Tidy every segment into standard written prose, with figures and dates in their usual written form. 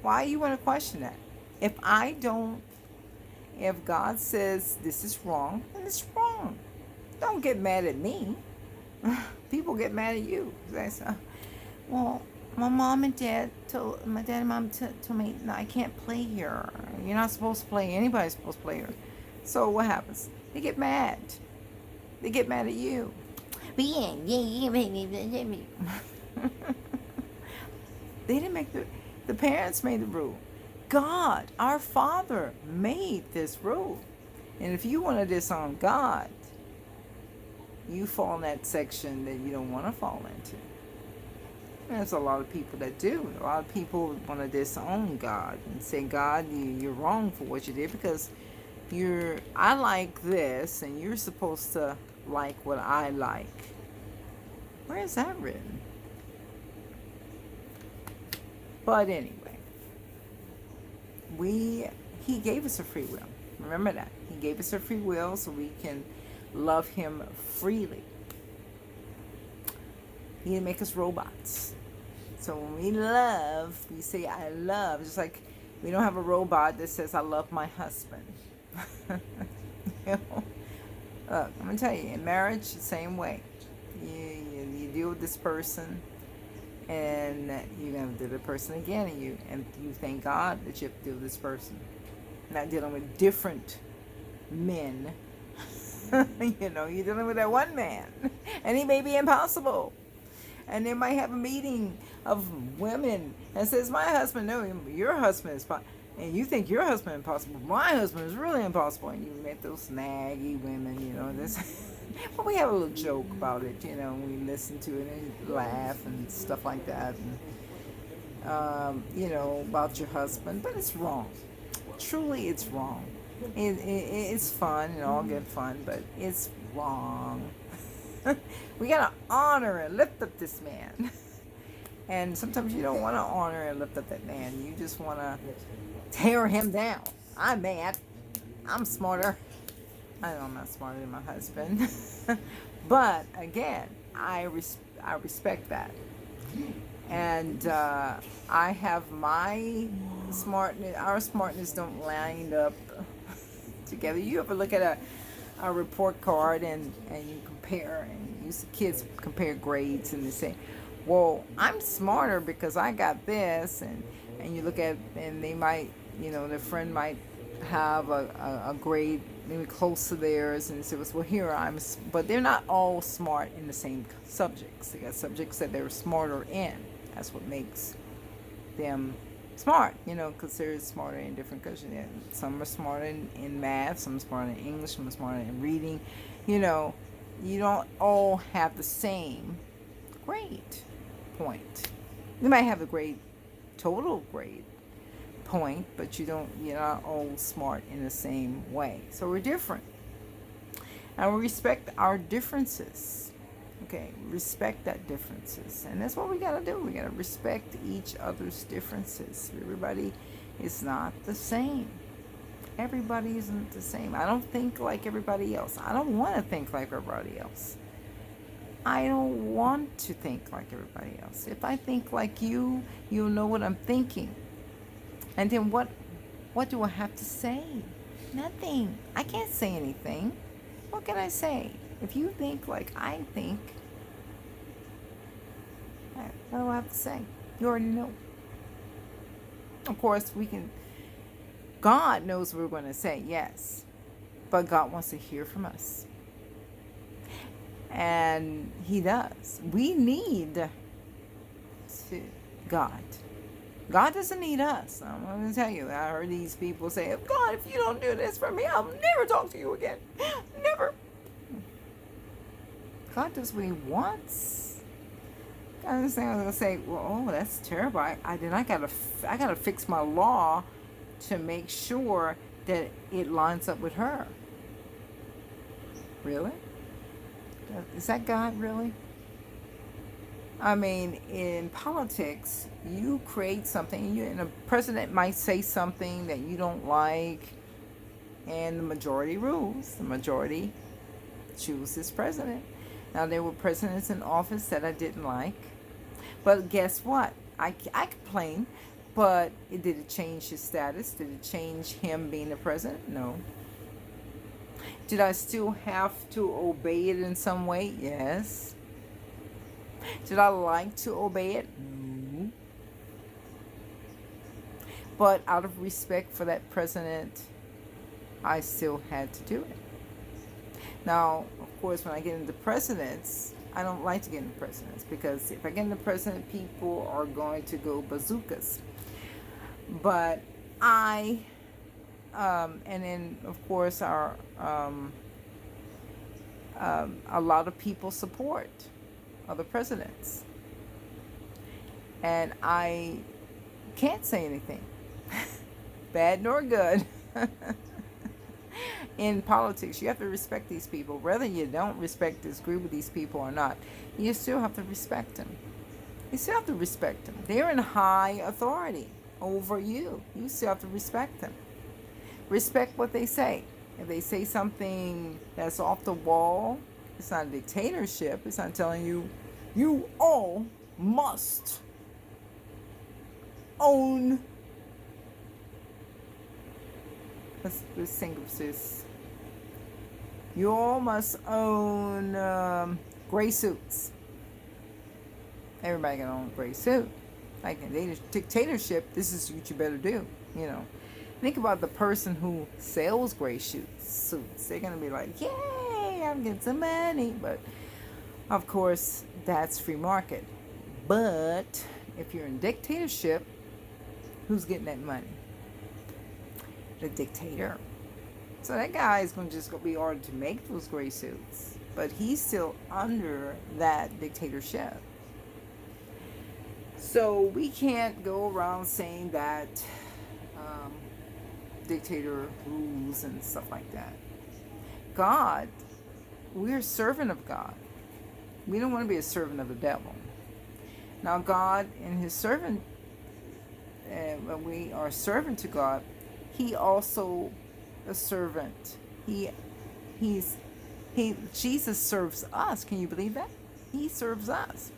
Why you want to question that? If I don't, if God says this is wrong, then it's wrong. Don't get mad at me. People get mad at you. They say, well, my dad and mom told me, no, I can't play here. You're not supposed to play. Anybody's supposed to play here. So what happens? They get mad. They get mad at you. But yeah. They didn't make the parents made the rule. God, our Father, made this rule. And if you want to disown God, you fall in that section that you don't want to fall into. There's a lot of people that do. A lot of people want to disown God and say, God, you're wrong for what you did because I like this and you're supposed to like what I like. Where is that written? But anyway, he gave us a free will. Remember that. He gave us a free will so we can love him freely. He didn't make us robots. So when we love, we say I love. Just like we don't have a robot that says I love my husband. You know? Look, I'm going to tell you, in marriage, the same way. You deal with this person, and you're going to deal with the person again, and you thank God that you have to deal with this person. Not dealing with different men. You know, you're dealing with that one man, and he may be impossible. And they might have a meeting of women and says, my husband, no, your husband is possible. And you think your husband is impossible. My husband is really impossible. And you met those snaggy women, you know. This, but we have a little joke about it, you know. We listen to it and laugh and stuff like that. And, you know, about your husband. But it's wrong. Truly, it's wrong. It's fun and all good fun, but it's wrong. We gotta honor and lift up this man. And sometimes you don't want to honor and lift up that man. You just want to tear him down. I'm mad. I'm smarter. I know I'm not smarter than my husband. But again, I respect that. And I have my smartness. Our smartness don't line up together. You ever look at a report card and you compare, and you see kids compare grades and they say, well, I'm smarter because I got this, and you look at, and they might, you know, their friend might have a grade maybe close to theirs, and say, well, here but they're not all smart in the same subjects. They got subjects that they're smarter in. That's what makes them smart, you know, because they're smarter in different countries. Some are smarter in math, some are smarter in English, some are smarter in reading. You know, you don't all have the same grade point. You might have a total grade point, but you're not all smart in the same way. So we're different. And we respect our differences. Okay, respect that differences. And that's what we got to do. We got to respect each other's differences. Everybody is not the same. Everybody isn't the same. I don't think like everybody else. I don't want to think like everybody else. I don't want to think like everybody else. If I think like you, you'll know what I'm thinking. And then what do I have to say? Nothing. I can't say anything. What can I say? If you think like I think, what do I have to say? You already know. Of course, God knows what we're going to say, yes. But God wants to hear from us. And he does. We need God. God doesn't need us. I'm going to tell you, I heard these people say, God, if you don't do this for me, I'll never talk to you again. Never. God does what he wants. I understand. I was gonna say, well, oh, that's terrible. I gotta fix my law to make sure that it lines up with her. Really? Is that God really? I mean, in politics, you create something, and a president might say something that you don't like, and the majority rules. The majority chooses president. Now, there were presidents in office that I didn't like. But guess what? I complain. But did it change his status? Did it change him being the president? No. Did I still have to obey it in some way? Yes. Did I like to obey it? No. But out of respect for that president, I still had to do it. Now, of course, when I get into presidents, I don't like to get into presidents because if I get into president, people are going to go bazookas. But and then of course, a lot of people support other presidents, and I can't say anything, bad nor good. In politics, you have to respect these people. Whether you don't disagree with these people or not, you still have to respect them. You still have to respect them. They're in high authority over you. You still have to respect them. Respect what they say. If they say something that's off the wall, it's not a dictatorship. It's not telling you, you all must own. Let's think of this. You all must own gray suits. Everybody can own a gray suit. Like in a dictatorship, this is what you better do. You know, think about the person who sells gray suits. They're gonna be like, "Yay, I'm getting some money." But of course, that's free market. But if you're in dictatorship, who's getting that money? The dictator. So that guy is going to just be ordered to make those gray suits, but he's still under that dictatorship. So we can't go around saying that dictator rules and stuff like that. God, we're a servant of God. We don't want to be a servant of the devil. Now God and his servant, when we are a servant to God, he also a servant. Jesus serves us. Can you believe that? He serves us.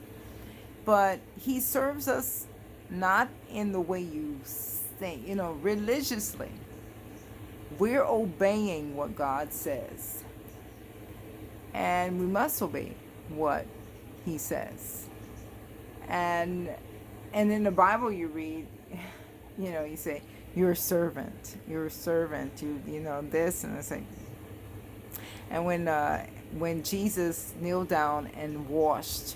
But he serves us not in the way you think, religiously. We're obeying what God says. And we must obey what he says. And in the Bible you read, you say, you're a servant, you know this, and it's like, and when Jesus kneeled down and washed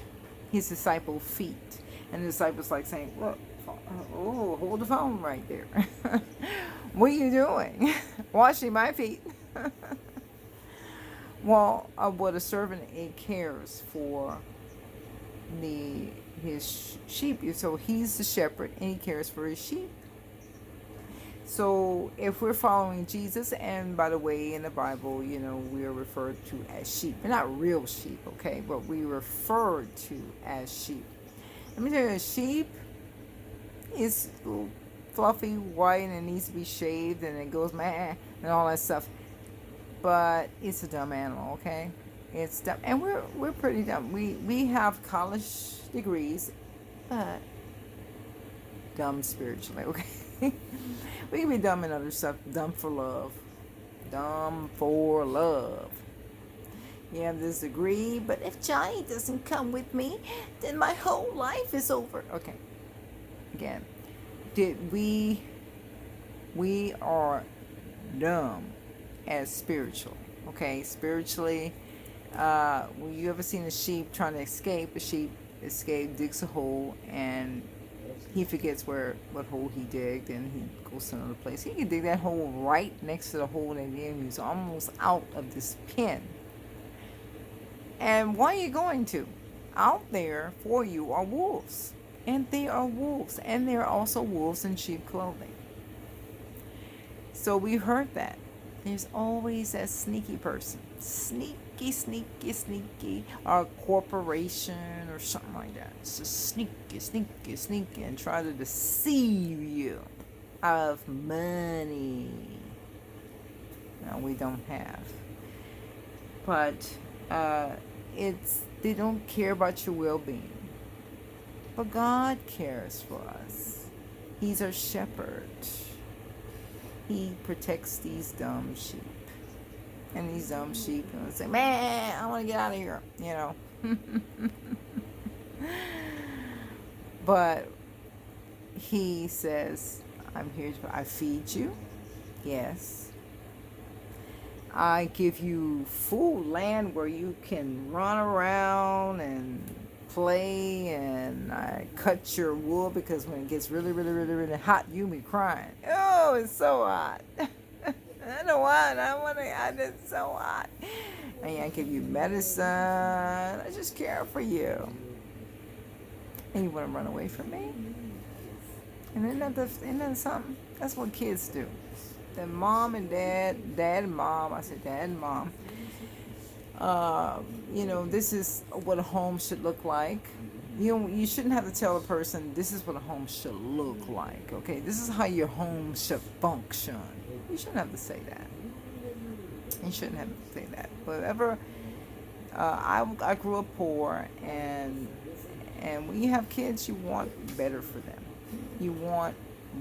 his disciples' feet, and the disciples like saying, look, oh, hold the phone right there. What are you doing? Washing my feet. Well, what a servant, it cares for his sheep. So he's the shepherd and he cares for his sheep. So if we're following Jesus, and by the way, in the Bible, we are referred to as sheep. We're not real sheep, okay? But we referred to as sheep. Let me tell you, a sheep is fluffy, white, and it needs to be shaved, and it goes meh, and all that stuff. But it's a dumb animal, okay? It's dumb, and we're pretty dumb. We have college degrees, but dumb spiritually, okay? We can be dumb in other stuff. Dumb for love. Dumb for love. You have this degree, but if Johnny doesn't come with me, then my whole life is over. Okay. Again, we are dumb as spiritual. Okay, spiritually, when you ever seen a sheep trying to escape, a sheep digs a hole, and he forgets what hole he digged, and he goes to another place. He can dig that hole right next to the hole that he's almost out of this pen. And why are you going to? Out there for you are wolves. And they are wolves. And they are also wolves in sheep clothing. So we heard that. There's always that sneaky person. Sneaky. Or a corporation or something like that. It's just sneaky. And try to deceive you out of money. No, we don't have. But they don't care about your well-being. But God cares for us. He's our shepherd. He protects these dumb sheep. And these dumb sheep say, man, I want to get out of here, you know. But he says, I'm here to, I feed you. Yes. I give you full land where you can run around and play, and I cut your wool because when it gets really, really, really, really hot, you'll be crying. Oh, it's so hot. I don't want. I want to. It's so hot. And I give you medicine. I just care for you. And you want to run away from me? And isn't that something? That's what kids do. Their mom and dad and mom. I said dad and mom. You know, this is what a home should look like. You shouldn't have to tell a person this is what a home should look like. Okay, this is how your home should function. You shouldn't have to say that. You shouldn't have to say that. Whatever. I grew up poor, and when you have kids, you want better for them. You want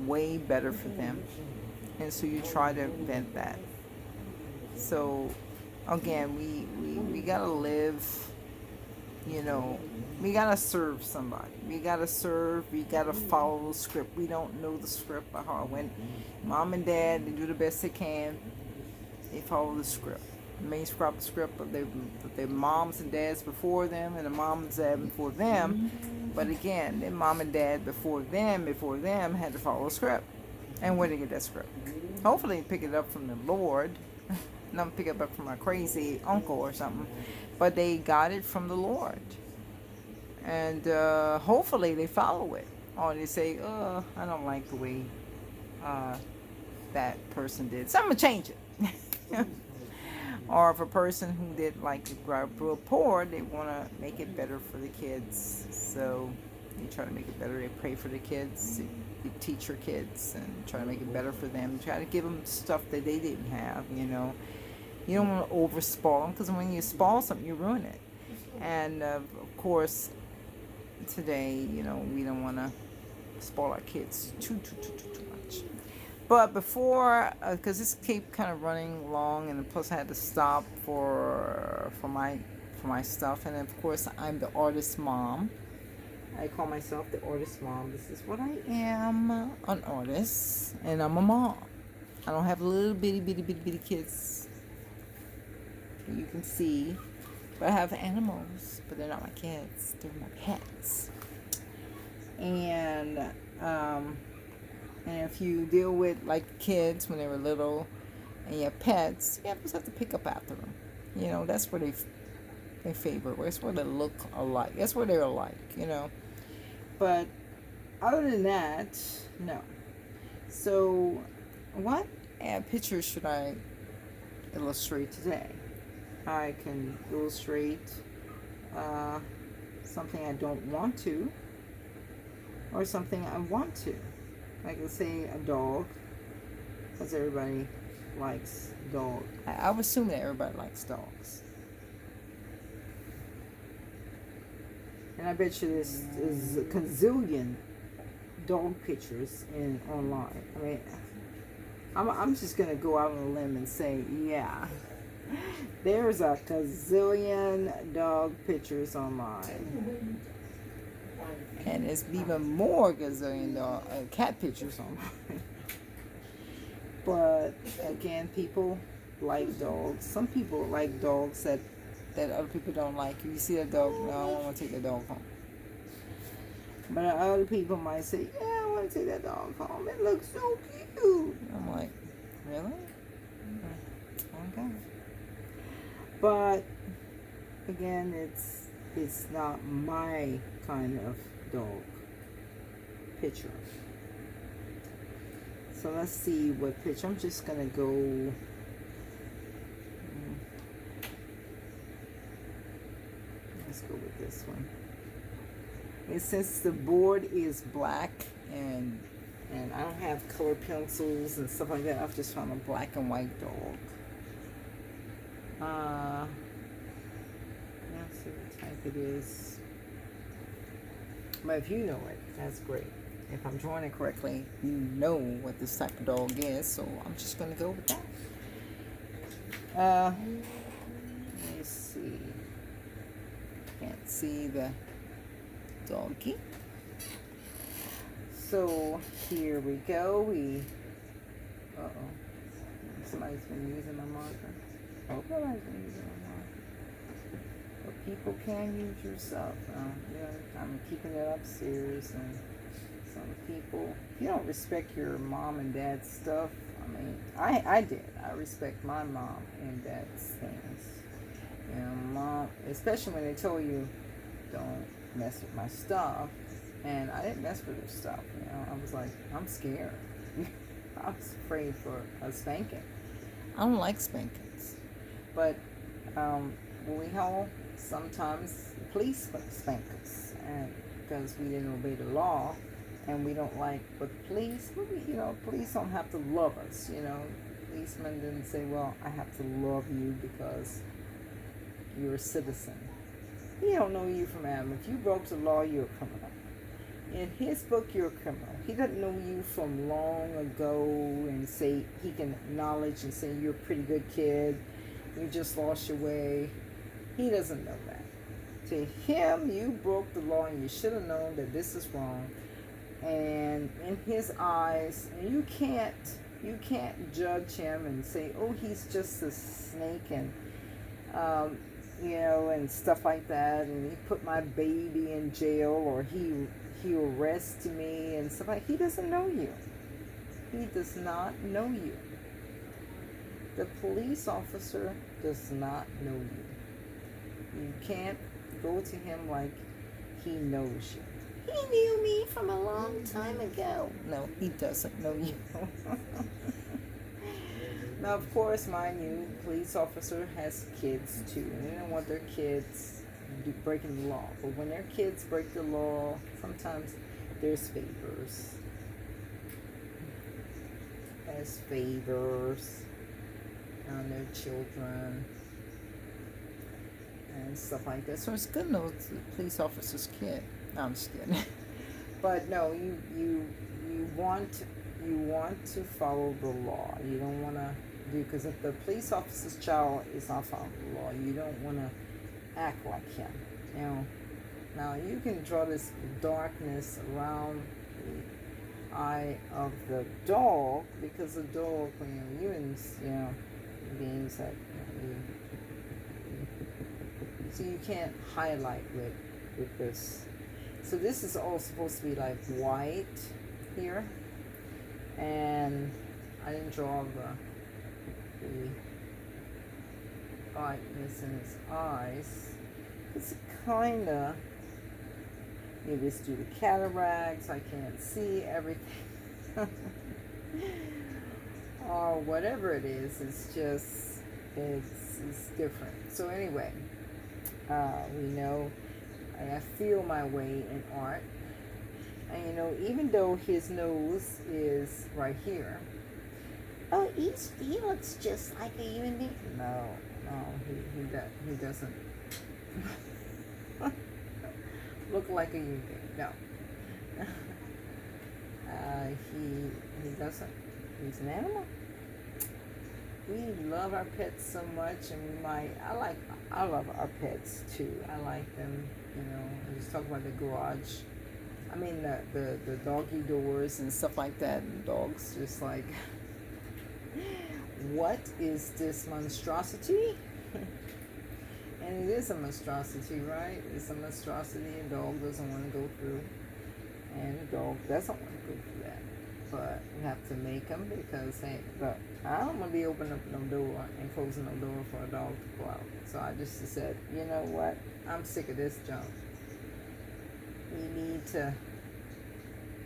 way better for them, and so you try to invent that. So again, we gotta live. You know, we gotta serve somebody. We gotta serve. We gotta follow the script. We don't know the script by heart. When mom and dad, they do the best they can. They follow the script. They may scrap the script of their moms and dads before them, and the moms and dad before them. But again, their mom and dad before them had to follow the script. And where did they get that script? Hopefully, pick it up from the Lord. Not pick it up from my crazy uncle or something. But they got it from the Lord. And hopefully they follow it. Or they say, oh, I don't like the way that person did. So I'm going to change it. Or if a person who did like grow up poor, they want to make it better for the kids. So you try to make it better. They pray for the kids. You teach your kids and try to make it better for them. You try to give them stuff that they didn't have, you know. You don't want to over spoil them, because when you spoil something, you ruin it. And of course, today, you know, we don't want to spoil our kids too much. But before, because this kept kind of running long, and plus I had to stop for my stuff. And of course, I'm the artist mom. I call myself the artist mom. This is what I am, an artist, and I'm a mom. I don't have little bitty kids you can see, but I have animals, but they're not my kids, they're my pets. And if you deal with like kids when they were little and you have pets, you just have to pick up after them. You know, that's where they favor. That's where they look alike. That's where they're alike, you know. But other than that, no. So what pictures should I illustrate today? I can illustrate something I don't want to, or something I want to. Like, let's say a dog, because everybody likes dogs. I would assume that everybody likes dogs. And I bet you there's a gazillion dog pictures online. I mean, I'm just going to go out on a limb and say, yeah. There's a gazillion dog pictures online. And there's even more gazillion cat pictures online. But again, people like dogs. Some people like dogs that other people don't like. If you see that dog, no, I don't want to take that dog home. But other people might say, yeah, I want to take that dog home. It looks so cute. I'm like, really? Okay. But again, it's not my kind of dog picture. So let's see what picture. I'm just gonna go. Let's go with this one. And since the board is black and I don't have color pencils and stuff like that, I've just found a black and white dog. Let's see what type it is. But if you know it, that's great. if I'm drawing it correctly, you know what this type of dog is. So I'm just going to go with that. Let me see. Can't see the doggy. So here we go. Uh-oh. Somebody's been using my marker. Oh, somebody's been using my marker. But people can use your stuff. I'm keeping it upstairs, and some people, if you don't respect your mom and dad's stuff, I mean, I did. I respect my mom and dad's things. You know, mom, especially when they told you, don't mess with my stuff. And I didn't mess with her stuff. You know, I was like, I'm scared. I was afraid for a spanking. I don't like spankings. But when we home, sometimes the police spank us, and because we didn't obey the law, and we don't like. But police, police don't have to love us. You know, policemen didn't say, well, I have to love you because you're a citizen. He don't know you from Adam. If you broke the law, you're a criminal. In his book, you're a criminal. He doesn't know you from long ago and say he can acknowledge and say you're a pretty good kid. You just lost your way. He doesn't know that. To him, you broke the law and you should have known that this is wrong. And in his eyes, you can't judge him and say, oh, he's just a snake and and stuff like that. And he put my baby in jail, or he arrested me and stuff like that. He doesn't know you. He does not know you. The police officer does not know you. You can't go to him like he knows you. He knew me from a long time ago. No, he doesn't know you. Now, of course, mind you, police officer has kids too, and they don't want their kids breaking the law. But when their kids break the law, sometimes there's favors. There's favors on their children and stuff like that. So it's good to know it's the police officer's kid. No, I'm just kidding. But no, you want to follow the law. You don't want to do, because if the police officer's child is not following the law, you don't want to act like him. You know. Now you can draw this darkness around the eye of the dog, because the dog, when humans, beings that so you can't highlight with this. So this is all supposed to be like white here, and I didn't draw the whiteness in his eyes. It's kinda, maybe it's due to cataracts, I can't see everything. Or whatever it is, it's just, it's different. So anyway, we know, I feel my way in art. And even though his nose is right here, oh, he looks just like a human being. No, he doesn't look like a human being. No, he doesn't. He's an animal. We love our pets so much, and I love our pets too. I like them. I just talk about the garage. I mean the doggy doors and stuff like that. And dogs just like, what is this monstrosity? And it is a monstrosity, right? It's a monstrosity. A dog doesn't want to go through, and a dog doesn't want to go through that. But we have to make them, because hey, look, I don't want to be opening up no door and closing no door for a dog to go out. So I just said, you know what? I'm sick of this junk. We need to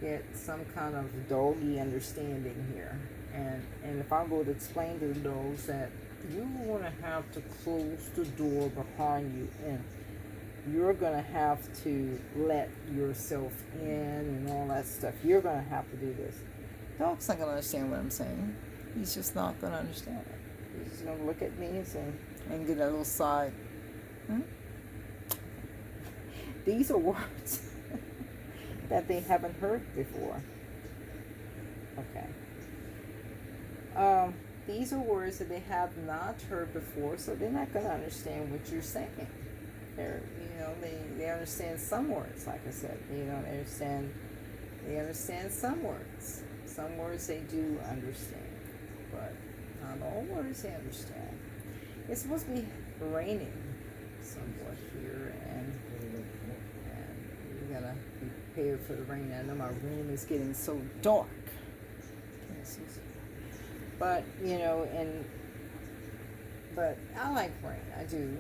get some kind of doggy understanding here. And if I go to explain to the dogs that you're going to have to close the door behind you, and you're going to have to let yourself in and all that stuff. You're going to have to do this. Dog's not going to understand what I'm saying. He's just not going to understand it. He's just going to look at me and get a little side. These are words that they haven't heard before. Okay. These are words that they have not heard before, so they're not going to understand what you're saying. They understand some words, like I said. They understand some words. Some words they do understand, but not all words they understand. It's supposed to be raining somewhat here, and we gotta be prepared for the rain. I know my room is getting so dark. But but I like rain. I do.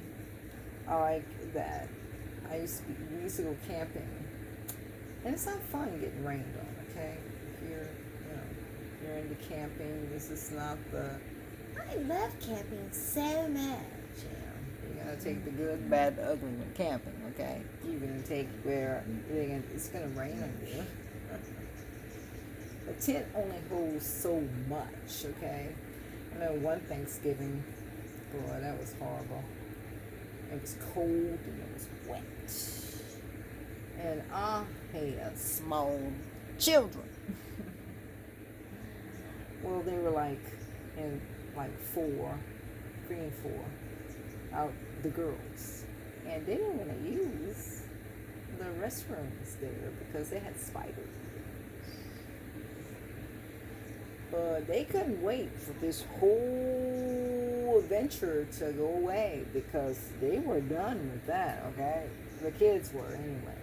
I like that. We used to go camping, and it's not fun getting rained on. Okay, if you're into camping, this is not the. I love camping so much. You're gonna take the good, bad, the ugly when camping. Okay, you're gonna take where it's gonna rain on you. The tent only holds so much. Okay, I know one Thanksgiving, boy, that was horrible. It was cold and it was wet. And I had small children. Well, they were in 3 and 4, out the girls. And they didn't want to use the restrooms there because they had spiders. But they couldn't wait for this whole adventure to go away because they were done with that, okay? The kids were anyway.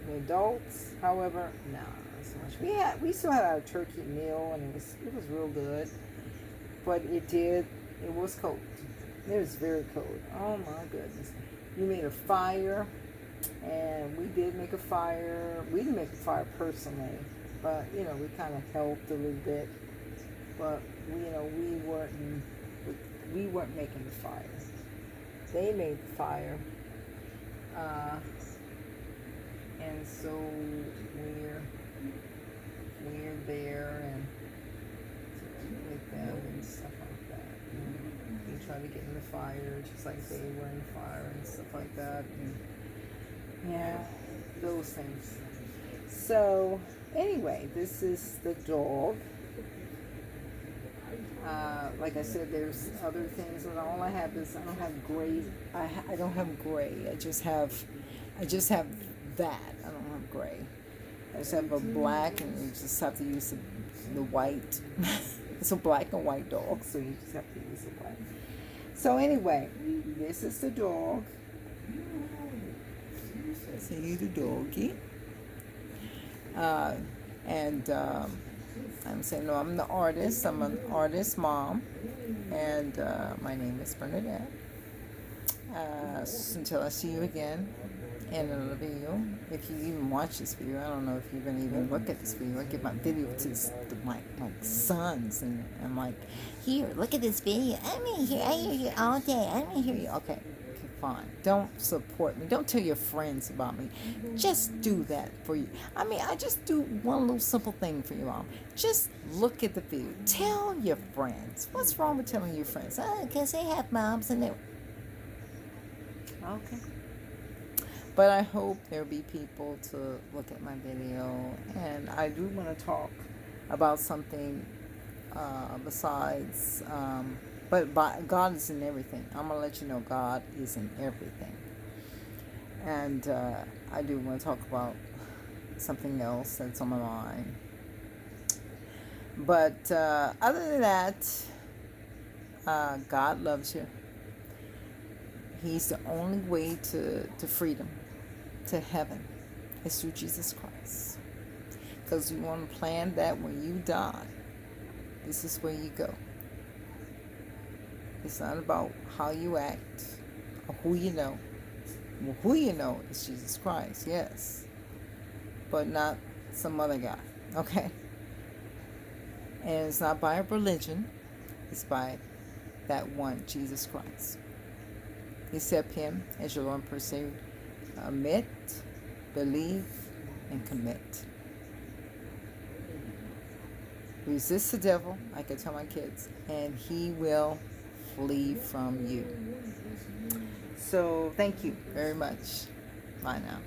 The adults, however, nah, not so much. We still had our turkey meal and it was real good. But it was cold. It was very cold. Oh my goodness. We made a fire, and we did make a fire. We didn't make a fire personally, but we kind of helped a little bit. But we weren't making the fire. They made the fire, and so we're there and with them and stuff like that. We try to get in the fire just like they were in the fire and stuff like that. And yeah, those things. So anyway, this is the dog. Like I said, there's other things, and all I have is I don't have gray. I don't have gray. I just have that. I don't have gray. I just have a black, and you just have to use the white. It's a black and white dog, so you just have to use the white. So anyway, this is the dog. See the doggy. I'm saying, no, I'm the artist. I'm an artist mom. And my name is Bernadette. Until I see you again in another video. If you even watch this video, I don't know if you're going to even look at this video. I give my video to my sons. And I'm like, here, look at this video. I'm in here. I hear you all day. I'm in here. Okay, fine. Don't support me. Don't tell your friends about me. Just do that for you. I just do one little simple thing for you, Mom. Just look at the video. Tell your friends. What's wrong with telling your friends? Because they have moms and they... Okay. But I hope there'll be people to look at my video. And I do want to talk about something besides... But God is in everything. I'm going to let you know God is in everything. And I do want to talk about something else that's on my mind. But other than that, God loves you. He's the only way to freedom, to heaven, is through Jesus Christ. Because you want to plan that when you die, this is where you go. It's not about how you act or who you know. Well, who you know is Jesus Christ, yes. But not some other guy, okay? And it's not by a religion. It's by that one, Jesus Christ. Accept Him as your Lord and Savior. Admit, believe, and commit. Resist the devil, like I tell my kids, and he will flee from you. So thank you very much. Bye now.